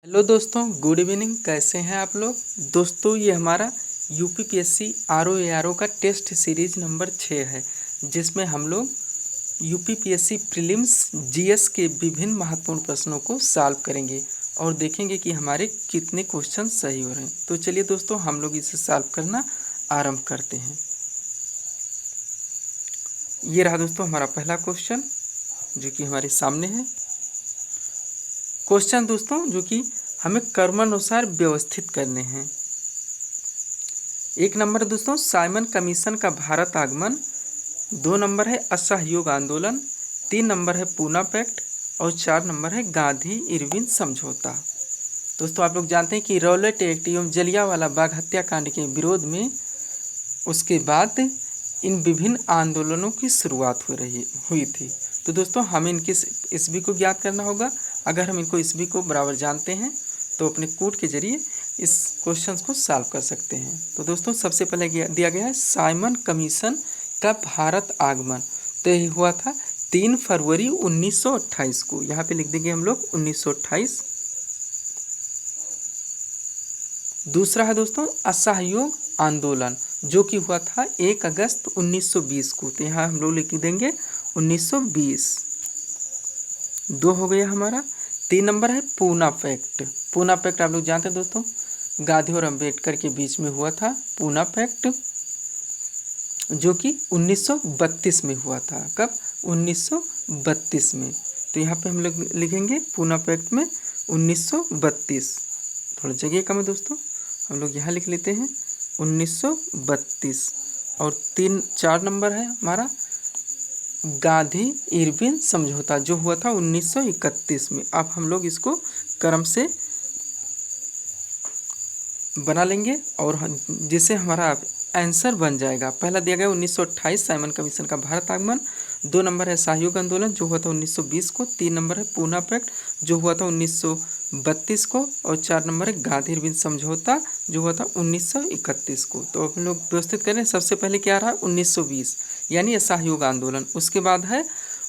Hello दोस्तों, good evening. कैसे हैं आप लोग? दोस्तों, ये हमारा यूपीपीएससी आरओ एआरओ का टेस्ट सीरीज नंबर 6 है, जिसमें हम लोग यूपीपीएससी प्रीलिम्स जीएस के विभिन्न महत्वपूर्ण प्रश्नों को सॉल्व करेंगे और देखेंगे कि हमारे कितने क्वेश्चन सही हो रहे हैं। तो चलिए दोस्तों, हम लोग इसे सॉल्व करना आरंभ करते हैं। ये रहा दोस्तों हमारा पहला क्वेश्चन, जो कि हमारे सामने है। क्वेश्चन दोस्तों जो कि हमें क्रमानुसार व्यवस्थित करने हैं। 1 नंबर दोस्तों, साइमन कमीशन का भारत आगमन। 2 नंबर है असहयोग आंदोलन। 3 नंबर है पूना पैक्ट और 4 नंबर है गांधी इरविन समझौता। दोस्तों, आप लोग जानते हैं कि रॉलेट एक्ट एवं जलियांवाला बाग हत्याकांड के विरोध में उसके बाद इन विभिन्न आंदोलनों की शुरुआत हुई थी। तो दोस्तों, हमें इनकी ईस्वी को ज्ञात करना होगा। अगर हम इनको ईस्वी को बराबर जानते हैं तो अपने कूट के जरिए इस क्वेश्चन को सॉल्व कर सकते हैं। तो दोस्तों, सबसे पहले दिया गया है साइमन कमीशन का भारत आगमन। तो ये हुआ था 3 फरवरी 1928 को। यहाँ पे लिख देंगे हम लोग 1928। दूसरा है दोस्तों असहयोग आंदोलन, जो कि हुआ था 1 अगस्त 1920 को। तो यहाँ हम लोग लिख देंगे 1920। 2 हो गया हमारा। 3 नंबर है पूना पैक्ट। पूना पैक्ट आप लोग जानते हैं दोस्तों, गांधी और अम्बेडकर के बीच में हुआ था पूना पैक्ट, जो कि 1932 में हुआ था। कब? 1932 में। तो यहाँ पे हम लोग लिखेंगे पूना पैक्ट में 1932। थोड़ा जगह कम है दोस्तों, हम लोग यहाँ लिख लेते हैं 1932। और 4 नंबर है हमारा गांधी इरविन समझौता, जो हुआ था 1931 में। अब हम लोग इसको क्रम से बना लेंगे और जिससे हमारा आंसर बन जाएगा। पहला दिया गया 1928 साइमन कमीशन का भारत आगमन। 2 नंबर है सहयोग आंदोलन, जो हुआ था 1920 को। 3 नंबर है पूना पैक्ट, जो हुआ था 1932 को। और 4 नंबर है गांधी इरविन समझौता, जो हुआ था 1931 को। तो हम लोग व्यवस्थित करें। सबसे पहले क्या रहा? 1920 यानी असहयोग आंदोलन। उसके बाद है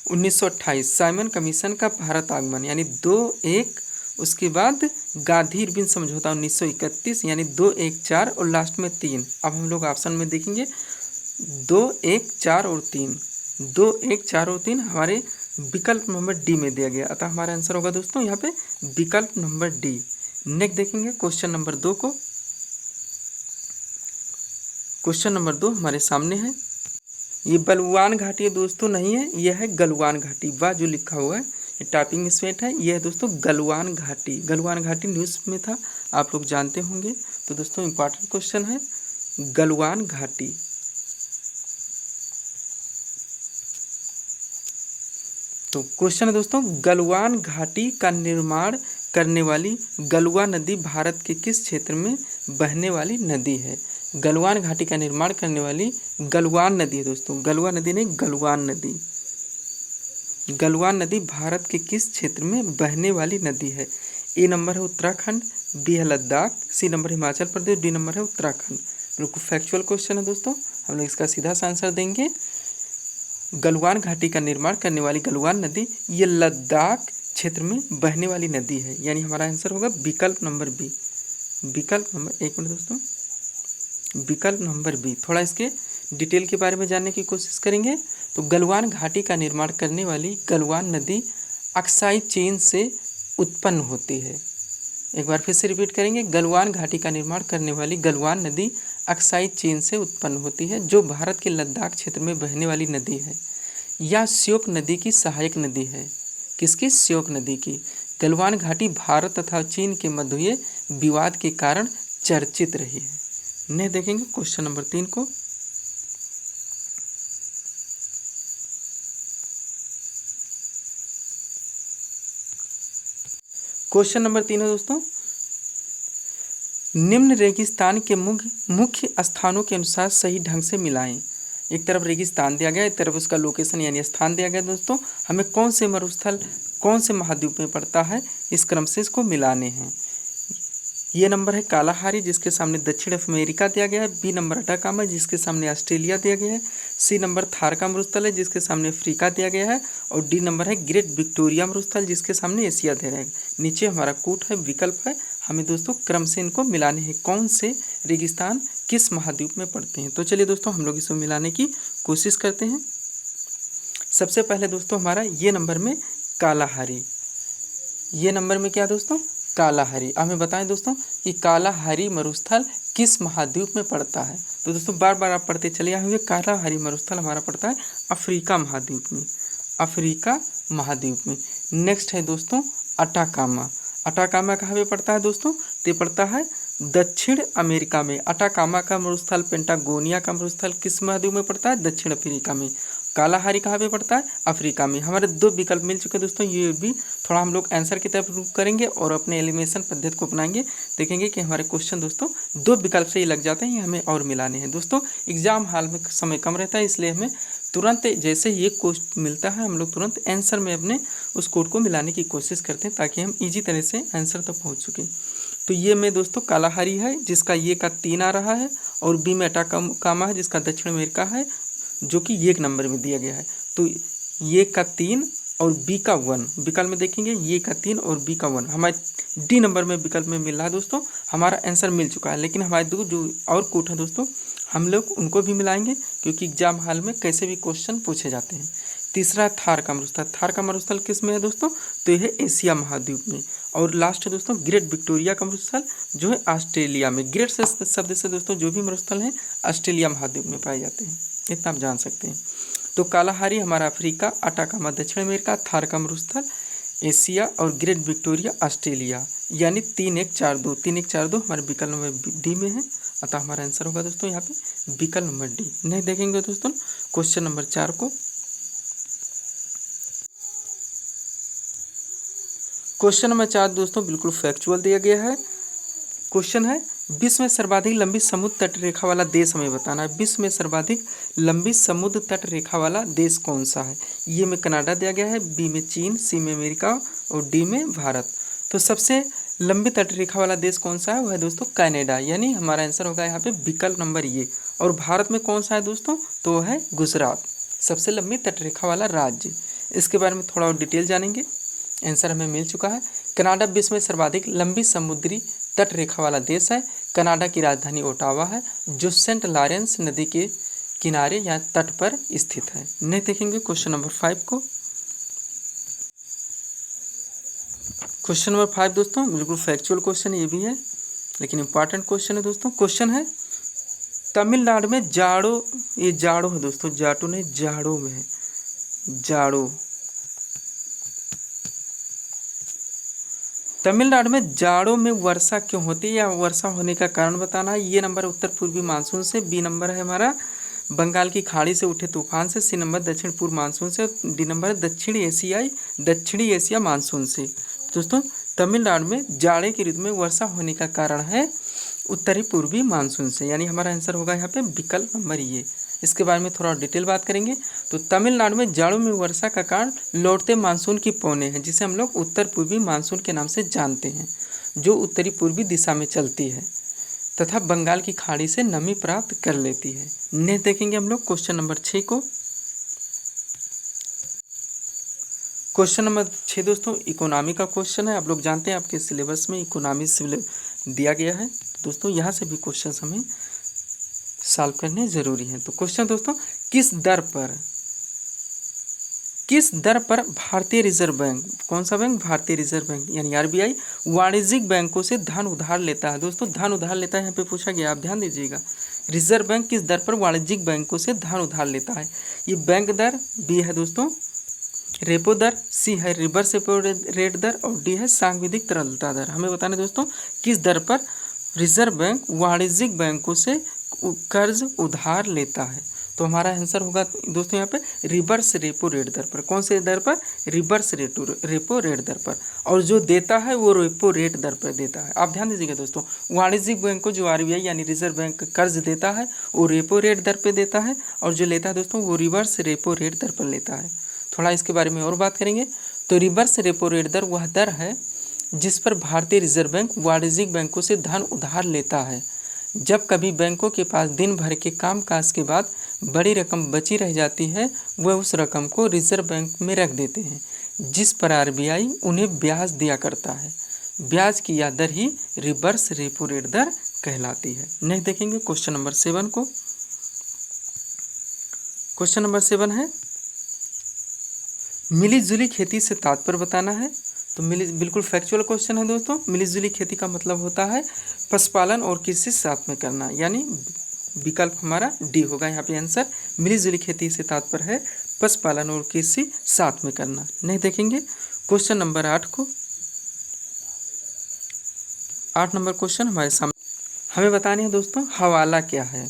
1928 साइमन कमीशन का भारत आगमन यानी 2-1। उसके बाद गांधी इरविन समझौता 1931 यानी 2-1-4 और लास्ट में 3। अब हम लोग ऑप्शन में देखेंगे 2-1-4 और 3। 2-1-4 और 3 हमारे विकल्प नंबर डी में दिया गया, अतः हमारा आंसर होगा दोस्तों यहाँ पे विकल्प नंबर डी। नेक्स्ट देखेंगे क्वेश्चन नंबर 2 को। क्वेश्चन नंबर 2 हमारे सामने है। ये बलवान घाटी है दोस्तों, नहीं है, यह है गलवान घाटी। वाह जो लिखा हुआ है ये टाइपिंग मिस्टेक है। यह है दोस्तों गलवान घाटी। गलवान घाटी न्यूज़ में था, आप लोग जानते होंगे। तो दोस्तों इंपॉर्टेंट क्वेश्चन है गलवान घाटी। तो क्वेश्चन है दोस्तों, गलवान घाटी का निर्माण करने वाली गलवा नदी भारत के किस क्षेत्र में बहने वाली नदी है? गलवान घाटी का निर्माण करने वाली गलवान नदी है दोस्तों, गलवा नदी नहीं, गलवान नदी। गलवान नदी भारत के किस क्षेत्र में बहने वाली नदी है? ए नंबर है उत्तराखंड, बी है लद्दाख, सी number Himachal Pradesh, D number है उत्तराखंड। बिल्कुल फैक्चुअल क्वेश्चन है दोस्तों, हम लोग इसका सीधा सा आंसर देंगे। गलवान घाटी का निर्माण करने वाली गलवान नदी ये लद्दाख क्षेत्र में बहने वाली नदी है, यानी हमारा आंसर होगा विकल्प नंबर बी। विकल्प नंबर, एक मिनट दोस्तों, विकल्प नंबर बी। थोड़ा इसके डिटेल के बारे में जानने की कोशिश करेंगे। तो गलवान घाटी का निर्माण करने वाली गलवान नदी अक्साई चेन से उत्पन्न होती है। एक बार फिर से रिपीट करेंगे, गलवान घाटी का निर्माण करने वाली गलवान नदी अक्साई चेन से उत्पन्न होती है, जो भारत के लद्दाख क्षेत्र में बहने वाली नदी है। यह श्योक नदी की सहायक नदी है। किसकी? श्योक नदी की। गलवान घाटी भारत तथा चीन के मध्य हुए विवाद के कारण चर्चित रही है। ने देखेंगे क्वेश्चन नंबर 3 को। क्वेश्चन नंबर 3 है दोस्तों, निम्न रेगिस्तान के मुख्य स्थानों के अनुसार सही ढंग से मिलाएं। एक तरफ रेगिस्तान दिया गया, एक तरफ उसका लोकेशन यानी स्थान दिया गया दोस्तों। हमें कौन से मरुस्थल कौन से महाद्वीप में पड़ता है, इस क्रम से इसको मिलाने हैं। ये नंबर है कालाहारी जिसके सामने दक्षिण अमेरिका दिया गया है। बी नंबर अटाकामा जिसके सामने ऑस्ट्रेलिया दिया गया है। सी नंबर थार का मरुस्थल है जिसके सामने अफ्रीका दिया गया है। और डी नंबर है ग्रेट विक्टोरिया मरुस्थल जिसके सामने एशिया दिया गया है। नीचे हमारा कोट है, विकल्प है, हमें दोस्तों क्रम से इनको मिलाने हैं। कौन से रेगिस्तान किस महाद्वीप में पड़ते हैं? तो चलिए दोस्तों हम लोग इसको मिलाने की कोशिश करते हैं। सबसे पहले दोस्तों हमारा ये नंबर में कालाहारी, ये नंबर में क्या दोस्तों? कालाहारी। हमें बताएं दोस्तों कि कालाहारी मरुस्थल किस महाद्वीप में पड़ता है? तो दोस्तों बार बार आप पढ़ते चले आए होंगे, कालाहारी मरुस्थल हमारा पड़ता है अफ्रीका महाद्वीप में, अफ्रीका महाद्वीप में। नेक्स्ट है दोस्तों अटाकामा। अटाकामा कहाँ पे पड़ता है दोस्तों? तो पड़ता है दक्षिण अमेरिका में। अटाकामा का मरुस्थल, पेंटागोनिया का मरुस्थल किस महाद्वीप में पड़ता है? दक्षिण अफ्रीका में। कालाहारी कहाँ पे पड़ता है? अफ्रीका में। हमारे दो विकल्प मिल चुके हैं दोस्तों, ये भी थोड़ा हम लोग आंसर की तरफ रुख करेंगे और अपने एलिमिनेशन पद्धति को अपनाएंगे। देखेंगे कि हमारे क्वेश्चन दोस्तों दो विकल्प से ही लग जाते हैं, ये हमें और मिलाने हैं। दोस्तों एग्जाम हाल में समय कम रहता है, इसलिए हमें तुरंत जैसे ही एक क्वेश्चन मिलता है हम लोग तुरंत आंसर में अपने उस कोड को मिलाने की कोशिश करते हैं ताकि हम ईजी तरह से आंसर तक पहुँच सकें। तो ये में दोस्तों कालाहारी है जिसका ये का 3 आ रहा है, और बी में अटाकामा है जिसका दक्षिण अमेरिका है जो कि 1 नंबर में दिया गया है। तो ये का 3 और बी का 1 विकल्प में देखेंगे, ये का 3 और बी का 1 हमारे डी नंबर में विकल्प में मिल रहा है दोस्तों। हमारा आंसर मिल चुका है, लेकिन हमारे दो जो और कोट है दोस्तों हम लोग उनको भी मिलाएंगे क्योंकि एग्जाम हाल में कैसे भी क्वेश्चन पूछे जाते हैं। तीसरा थार का मरुस्थल। थार का मरुस्थल किस में है दोस्तों? तो यह है एशिया महाद्वीप में। और लास्ट है दोस्तों ग्रेट विक्टोरिया का मरुस्थल जो है ऑस्ट्रेलिया में। ग्रेट से शब्द से दोस्तों जो भी मरुस्थल हैं ऑस्ट्रेलिया महाद्वीप में पाए जाते हैं, इतना आप जान सकते हैं। तो कालाहारी हमारा अफ्रीका, अटाकामा दक्षिण अमेरिका, थार का मरुस्थल एशिया और ग्रेट विक्टोरिया ऑस्ट्रेलिया, यानी 3-1-4-2 3-1-4-2 हमारे विकल्प नंबर डी में है। अतः हमारा आंसर होगा दोस्तों यहाँ पे विकल्प नंबर डी। नहीं देखेंगे दोस्तों क्वेश्चन नंबर 4 को। क्वेश्चन नंबर 4 दोस्तों बिल्कुल फैक्चुअल दिया गया है। क्वेश्चन है विश्व में सर्वाधिक लंबी समुद्र तट रेखा वाला देश हमें बताना है। विश्व में सर्वाधिक लंबी समुद्र तट रेखा वाला देश कौन सा है? ये में कनाडा दिया गया है, बी में चीन, सी में अमेरिका और डी में भारत। तो सबसे लंबी तट रेखा वाला देश कौन सा है? वह है दोस्तों कनाडा, यानी हमारा आंसर होगा यहाँ पे विकल्प नंबर ये। और भारत में कौन सा है दोस्तों? तो वह है गुजरात, सबसे लंबी तट रेखा वाला राज्य। इसके बारे में थोड़ा और डिटेल जानेंगे। आंसर हमें मिल चुका है। कनाडा विश्व में सर्वाधिक लंबी समुद्री तट रेखा वाला देश है। कनाडा की राजधानी ओटावा है जो सेंट लॉरेंस नदी के किनारे या तट पर स्थित है। नहीं देखेंगे क्वेश्चन नंबर 5 को। क्वेश्चन नंबर 5 दोस्तों बिल्कुल फैक्चुअल क्वेश्चन ये भी है, लेकिन इंपॉर्टेंट क्वेश्चन है दोस्तों। क्वेश्चन है तमिलनाडु में जाड़ो, ये जाड़ो है दोस्तों, जाटो नहीं जाड़ो में है, जाड़ो। तमिलनाडु में जाड़ों में वर्षा क्यों होती है या वर्षा होने का कारण बताना है। ये नंबर उत्तर पूर्वी मानसून से, बी नंबर है हमारा बंगाल की खाड़ी से उठे तूफान से, सी नंबर दक्षिण पूर्व मानसून से, डी नंबर है दक्षिणी एशिया मानसून से। दोस्तों तमिलनाडु में जाड़े की ऋतु में वर्षा होने का कारण है उत्तरी पूर्वी मानसून से, यानी हमारा आंसर होगा यहाँ पे विकल्प नंबर ये। इसके बारे में थोड़ा डिटेल बात करेंगे। तो तमिलनाडु में जाड़ों में वर्षा का कारण लौटते मानसून की पौने हैं, जिसे हम लोग उत्तर पूर्वी मानसून के नाम से जानते हैं, जो उत्तरी पूर्वी दिशा में चलती है तथा बंगाल की खाड़ी से नमी प्राप्त कर लेती है। नेक्स्ट देखेंगे हम लोग क्वेश्चन नंबर 6 को। क्वेश्चन नंबर 6 दोस्तों इकोनॉमी का क्वेश्चन है। आप लोग जानते हैं आपके सिलेबस में इकोनॉमी दिया गया है, दोस्तों यहाँ से भी क्वेश्चन हमें सॉल्व करने जरूरी हैं। तो क्वेश्चन दोस्तों किस दर पर भारतीय रिजर्व बैंक, कौन सा बैंक? भारतीय रिजर्व बैंक यानी आरबीआई वाणिज्यिक बैंकों से धन उधार लेता है। दोस्तों धन उधार लेता है यहाँ पे पूछा गया, आप ध्यान दीजिएगा। रिजर्व बैंक किस दर पर वाणिज्यिक बैंकों से धन उधार लेता है? ये बैंक दर, बी है दोस्तों रेपो दर, सी है रिवर्स रेपो रेट दर और डी है सांविधिक तरलता दर। हमें बताना दोस्तों किस दर पर रिजर्व बैंक वाणिज्यिक बैंकों से कर्ज उधार लेता है। तो हमारा आंसर होगा दोस्तों यहाँ पे रिवर्स रेपो रेट दर पर। कौन से दर पर? रिवर्स रेपो रेट दर पर। और जो देता है वो रेपो रेट दर पर देता है। आप ध्यान दीजिएगा दोस्तों, वाणिज्यिक बैंक को जो आरबीआई यानी रिजर्व बैंक कर्ज देता है वो रेपो रेट दर पर देता है, और जो लेता है दोस्तों वो रिवर्स रेपो रेट दर पर लेता है। थोड़ा इसके बारे में और बात करेंगे। तो रिवर्स रेपो रेट दर वह दर है जिस पर भारतीय रिजर्व बैंक वाणिज्यिक बैंकों से धन उधार लेता है। जब कभी बैंकों के पास दिन भर के कामकाज के बाद बड़ी रकम बची रह जाती है, वह उस रकम को रिजर्व बैंक में रख देते हैं, जिस पर आरबीआई उन्हें ब्याज दिया करता है। ब्याज की यह दर ही रिवर्स रेपो रेट दर कहलाती है। नेक्स्ट देखेंगे क्वेश्चन नंबर 7 को। क्वेश्चन नंबर 7 है मिली जुली खेती से तात्पर्य बताना है। तो बिल्कुल फैक्चुअल क्वेश्चन है दोस्तों। मिली जुली खेती का मतलब होता है पशुपालन और कृषि साथ में करना, यानी विकल्प हमारा डी होगा यहाँ पे आंसर। मिली जुली खेती से तात्पर्य है पशुपालन और कृषि साथ में करना। नहीं देखेंगे क्वेश्चन नंबर 8 को। 8 नंबर क्वेश्चन हमारे सामने हमें बताने हैं दोस्तों हवाला क्या है।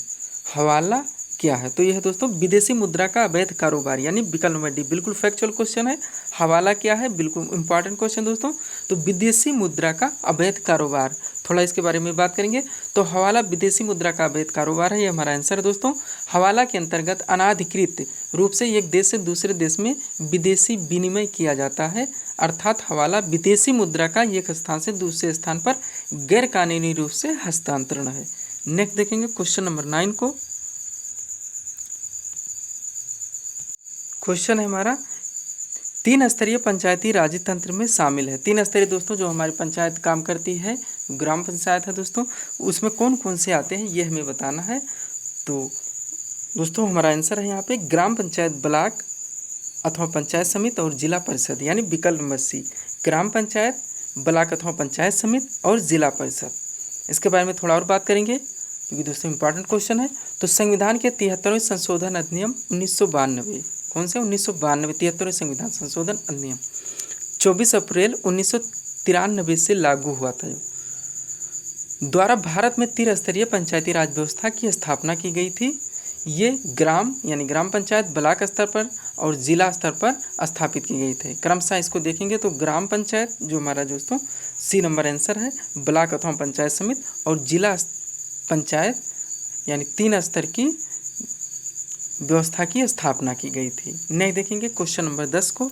हवाला क्या है? तो यह है दोस्तों विदेशी मुद्रा का अवैध कारोबार, यानी विकल्प नंबर डी। बिल्कुल फैक्चुअल क्वेश्चन है। हवाला क्या है? बिल्कुल इंपॉर्टेंट क्वेश्चन दोस्तों। तो विदेशी मुद्रा का अवैध कारोबार, थोड़ा इसके बारे में बात करेंगे। तो हवाला विदेशी मुद्रा का अवैध कारोबार है, ये हमारा आंसर है दोस्तों। हवाला के अंतर्गत अनाधिकृत रूप से एक देश से दूसरे देश में विदेशी विनिमय किया जाता है, अर्थात हवाला विदेशी मुद्रा का एक स्थान से दूसरे स्थान पर गैरकानूनी रूप से हस्तांतरण है। नेक्स्ट देखेंगे क्वेश्चन नंबर 9 को। क्वेश्चन है हमारा 3 स्तरीय पंचायती राज तंत्र में शामिल है। 3 स्तरीय दोस्तों जो हमारी पंचायत काम करती है, ग्राम पंचायत है दोस्तों, उसमें कौन कौन से आते हैं ये हमें बताना है। तो दोस्तों हमारा आंसर है यहाँ पे ग्राम पंचायत, ब्लॉक अथवा पंचायत समिति और जिला परिषद, यानी विकल्प नंबर सी। ग्राम पंचायत, ब्लॉक अथवा पंचायत समिति और जिला परिषद। इसके बारे में थोड़ा और बात करेंगे क्योंकि दोस्तों इंपॉर्टेंट क्वेश्चन है। तो संविधान के 73वें संशोधन अधिनियम 1992, कौन से 1992, 73वें संविधान संशोधन अधिनियम 24 अप्रैल 1993 से लागू हुआ था, द्वारा भारत में 3 स्तरीय पंचायती राज व्यवस्था की स्थापना की गई थी। ये ग्राम यानी ग्राम पंचायत, ब्लॉक स्तर पर और जिला स्तर पर स्थापित की गई थी। क्रमशः इसको देखेंगे तो ग्राम पंचायत जो हमारा दोस्तों सी नंबर आंसर है, ब्लॉक अथवा पंचायत समिति और जिला पंचायत यानी 3 स्तर की व्यवस्था की स्थापना की गई थी। नहीं देखेंगे क्वेश्चन नंबर 10 को।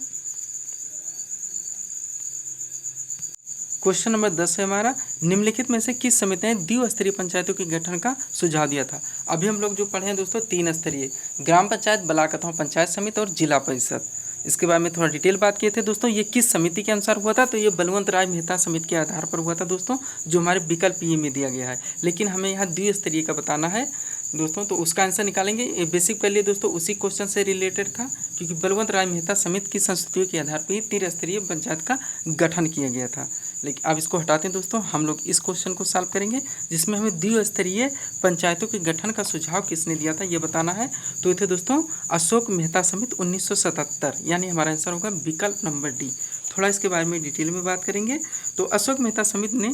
क्वेश्चन नंबर 10 है हमारा निम्नलिखित में से किस समिति ने द्विस्तरीय पंचायतों के गठन का सुझाव दिया था। अभी हम लोग जो पढ़े हैं दोस्तों 3 स्तरीय, ग्राम पंचायत, ब्लॉक अथवा पंचायत समिति और जिला परिषद। इसके बारे में थोड़ा डिटेल बात किए थे दोस्तों। ये किस समिति के अनुसार हुआ था? तो ये बलवंत राय मेहता समिति के आधार पर हुआ था दोस्तों, जो हमारे विकल्प ई में दिया गया है। लेकिन हमें यहाँ द्विस्तरीय का बताना है दोस्तों, तो उसका आंसर निकालेंगे। ये बेसिक के लिए दोस्तों उसी क्वेश्चन से रिलेटेड था, क्योंकि बलवंत राय मेहता समिति की संस्तुतियों के आधार पर ही 3 स्तरीय पंचायत का गठन किया गया था। लेकिन अब इसको हटाते हैं दोस्तों, हम लोग इस क्वेश्चन को सॉल्व करेंगे जिसमें हमें द्विस्तरीय पंचायतों के गठन का सुझाव किसने दिया था ये बताना है। तो ये थे दोस्तों अशोक मेहता समिति 1977, यानी हमारा आंसर होगा विकल्प नंबर डी। थोड़ा इसके बारे में डिटेल में बात करेंगे। तो अशोक मेहता समिति ने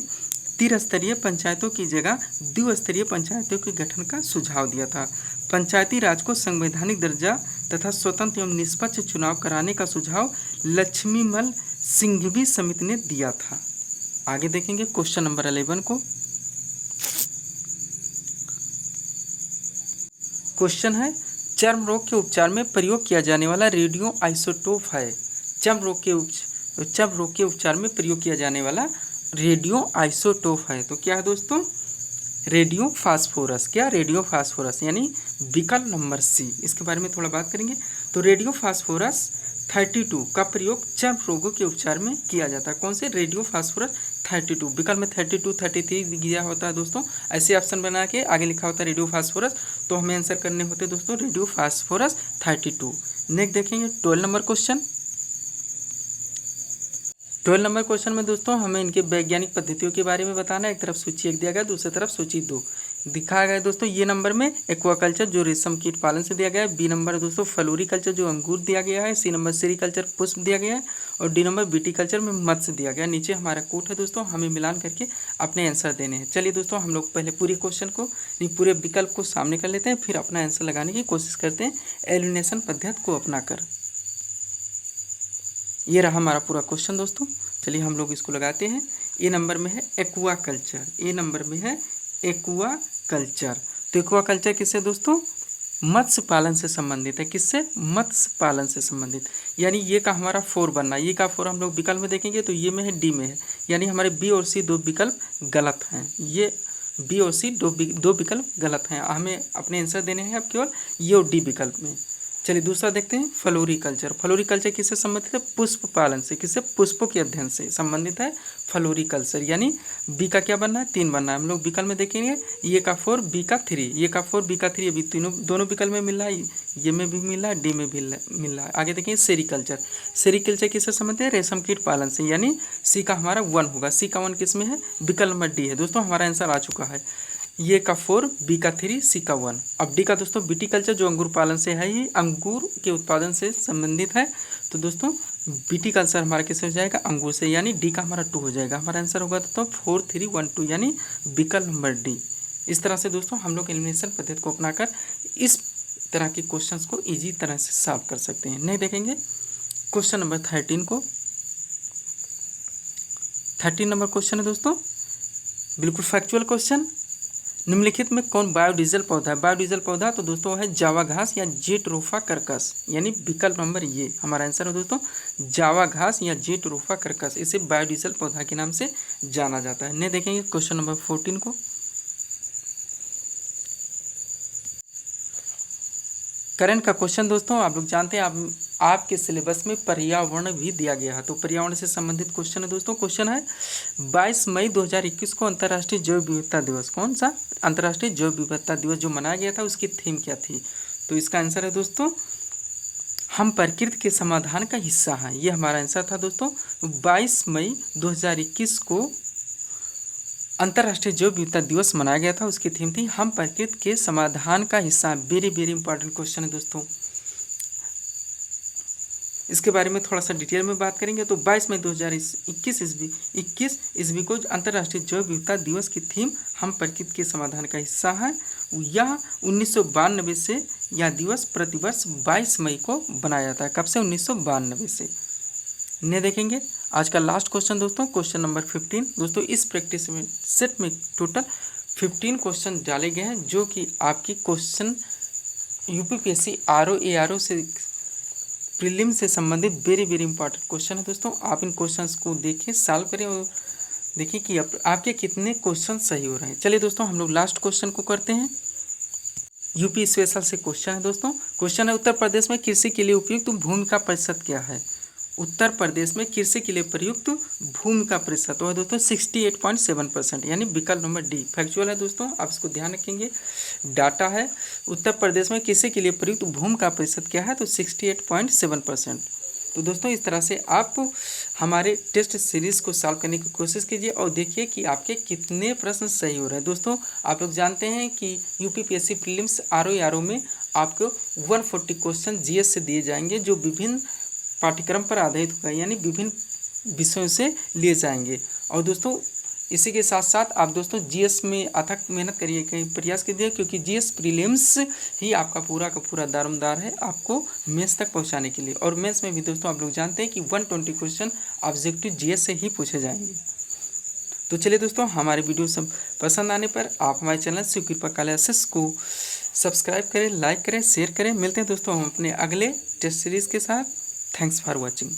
3 स्तरीय पंचायतों की जगह द्विस्तरीय पंचायतों के गठन का सुझाव दिया था। पंचायती राज को संवैधानिक दर्जा तथा स्वतंत्र एवं निष्पक्ष चुनाव कराने का सुझाव लक्ष्मीमल सिंघवी समिति ने दिया था। आगे देखेंगे क्वेश्चन नंबर 11 को। क्वेश्चन है चर्म रोग के उपचार में प्रयोग किया जाने वाला रेडियो आइसोटोप है। चर्म रोग के उपचार में प्रयोग किया जाने वाला रेडियो आइसोटोप है। तो क्या है दोस्तों? Radio phosphorus. क्या? रेडियो फास्फोरस, यानी विकल्प नंबर सी। इसके बारे में थोड़ा बात करेंगे। तो रेडियो फास्फोरस 32 का प्रयोग चर्म रोगों के उपचार में किया जाता है। कौन से? Radio phosphorus 32। विकल्प में 32, 33 दिया होता है दोस्तों, ऐसे ऑप्शन बना के आगे लिखा होता है रेडियो फास्फोरस, तो हमें आंसर करने होते दोस्तों रेडियो फास्फोरस 32। नेक्स्ट देखेंगे 12 नंबर क्वेश्चन। 12 नंबर क्वेश्चन में दोस्तों हमें इनके वैज्ञानिक पद्धतियों के बारे में बताना है। एक तरफ सूची 1 दिया गया, दूसरी तरफ सूची 2 दिखाया गया है दोस्तों। ये नंबर में एक्वाकल्चर जो रेशम कीट पालन से दिया गया है, बी नंबर दोस्तों फ्लोरिकल्चर जो अंगूर दिया गया है, सी नंबर सेरिकल्चर पुष्प दिया गया है और डी नंबर विटीकल्चर में मत्स्य दिया गया है। नीचे हमारा कोट है दोस्तों, हमें मिलान करके अपने आंसर देने हैं। चलिए दोस्तों हम लोग पहले पूरे क्वेश्चन को पूरे विकल्प को सामने कर लेते हैं, फिर अपना आंसर लगाने की कोशिश करते हैं एलिमिनेशन पद्धति को अपनाकर। ये रहा हमारा पूरा क्वेश्चन दोस्तों। चलिए हम लोग इसको लगाते हैं। ए नंबर में है एक्वाकल्चर, ए नंबर में है एक्वाकल्चर। तो एक्वाकल्चर किससे दोस्तों? मत्स्य पालन से संबंधित है। किससे? मत्स्य पालन से संबंधित। यानी ये का हमारा 4 बनना, ये का 4 हम लोग विकल्प में देखेंगे तो ये में है, डी में है। यानी हमारे बी और सी दो विकल्प गलत हैं। ये बी और सी दो विकल्प गलत हैं। हमें अपने आंसर देने हैं अब केवल ये और डी विकल्प में। चलिए दूसरा देखते हैं, फ्लोरिकल्चर। फ्लोरिकल्चर किससे संबंधित है? पुष्प पालन से। किससे? पुष्पों के अध्ययन से संबंधित है फ्लोरिकल्चर। यानी बी का क्या बनना है? 3 बनना है। हम लोग विकल्प में देखेंगे, ये का 4 बी का 3, ये का 4 बी का 3, अभी दोनों विकल्प में मिल रहा है, ये में भी मिल रहा है, डी में भी मिल रहा है। आगे देखेंगे सेरिकल्चर। सेरिकल्चर किससे संबंधित है? रेशम कीट पालन से। यानी सी का हमारा 1 होगा। सी का 1 किस में है? विकल्प नंबर डी है। दोस्तों हमारा आंसर आ चुका है, ये का 4 बी का 3 सी का 1। अब डी का दोस्तों विटीकल्चर, जो अंगूर पालन से है, ये अंगूर के उत्पादन से संबंधित है। तो दोस्तों विटीकल्चर हमारा किससे हो जाएगा? अंगूर से। यानी डी का हमारा 2 हो जाएगा। हमारा आंसर होगा दोस्तों 4 3 1 2, यानी विकल्प नंबर डी। इस तरह से दोस्तों हम लोग एलिमिनेशन पद्धति को अपनाकर इस तरह के क्वेश्चंस को ईजी तरह से सॉल्व कर सकते हैं। नहीं देखेंगे क्वेश्चन नंबर 13 को। 13 नंबर क्वेश्चन है दोस्तों, बिल्कुल फैक्चुअल क्वेश्चन। निम्नलिखित में कौन बायोडीजल पौधा है? बायोडीजल पौधा तो दोस्तों है जावा घास या जेटरोफा कर्कस। यानी विकल्प नंबर ये हमारा आंसर है दोस्तों, जावा घास या जेटरोफा कर्कस। इसे बायोडीजल पौधा के नाम से जाना जाता है। नहीं देखेंगे क्वेश्चन नंबर 14 को। करंट का क्वेश्चन दोस्तों, आप लोग जानते हैं आपके सिलेबस में पर्यावरण भी दिया गया है, तो पर्यावरण से संबंधित क्वेश्चन है दोस्तों। क्वेश्चन है 22 मई 2021 को अंतर्राष्ट्रीय जैव विविधता दिवस, कौन सा अंतर्राष्ट्रीय जैव विविधता दिवस जो मनाया गया था, उसकी थीम क्या थी? तो इसका आंसर है दोस्तों, हम प्रकृति के समाधान का हिस्सा हैं। ये हमारा आंसर था दोस्तों। 22 मई 2021 को अंतर्राष्ट्रीय जैव विविधता दिवस मनाया गया था, उसकी थीम थी हम प्रकृति के समाधान का हिस्सा। वेरी वेरी इंपॉर्टेंट क्वेश्चन है दोस्तों। इसके बारे में थोड़ा सा डिटेल में बात करेंगे। तो 22 मई 2021 ईस्वी को अंतर्राष्ट्रीय जैव विविधता दिवस की थीम हम प्रकृति के समाधान का हिस्सा है। यह 1992 से यह दिवस प्रतिवर्ष 22 मई को बनाया जाता है। कब से? 1992 से। ने देखेंगे आज का लास्ट क्वेश्चन दोस्तों, क्वेश्चन नंबर 15। दोस्तों इस प्रैक्टिस में सेट में टोटल 15 क्वेश्चन डाले गए हैं, जो कि आपकी क्वेश्चन यूपीपीएससी आरओ एआरओ से प्रीलिम से संबंधित वेरी वेरी इंपॉर्टेंट क्वेश्चन है दोस्तों। आप इन क्वेश्चंस को देखें, सॉल्व करें और देखिए कि आपके कितने क्वेश्चन सही हो रहे हैं। चलिए दोस्तों हम लोग लास्ट क्वेश्चन को करते हैं। यूपी स्पेशल से क्वेश्चन है दोस्तों। क्वेश्चन है उत्तर प्रदेश में कृषि के लिए उपयुक्त भूमि का प्रतिशत क्या है? उत्तर प्रदेश में कृषि के लिए प्रयुक्त भूमि का प्रतिशत है दोस्तों 68.7%, यानी विकल्प नंबर डी। फैक्चुअल है दोस्तों, आप इसको ध्यान रखेंगे। डाटा है उत्तर प्रदेश में कृषि के लिए प्रयुक्त भूमि का प्रतिशत क्या है? तो 68.7%। तो दोस्तों इस तरह से आप हमारे टेस्ट सीरीज़ को सॉल्व करने की कोशिश कीजिए और देखिए कि आपके कितने प्रश्न सही हो रहे हैं। दोस्तों आप लोग जानते हैं कि यूपीपीएससी प्रीलिम्स आरओ में आपको 140 क्वेश्चन जीएस से दिए जाएंगे, जो विभिन्न पाठ्यक्रम पर आधारित होगा, यानी विभिन्न विषयों से लिए जाएंगे। और दोस्तों इसी के साथ साथ आप दोस्तों जीएस में अथक मेहनत करिए, कहीं प्रयास कीजिए, क्योंकि जीएस प्रीलिम्स ही आपका पूरा का पूरा दारोमदार है आपको मेंस तक पहुंचाने के लिए। और मेंस में भी दोस्तों आप लोग जानते हैं कि 120 क्वेश्चन ऑब्जेक्टिव जीएस से ही पूछे जाएंगे। तो चलिए दोस्तों, हमारे वीडियो सब पसंद आने पर आप हमारे चैनल शिवकृपा कालिदास को सब्सक्राइब करें, लाइक करें, शेयर करें। मिलते हैं दोस्तों हम अपने अगले टेस्ट सीरीज़ के साथ। Thanks for watching.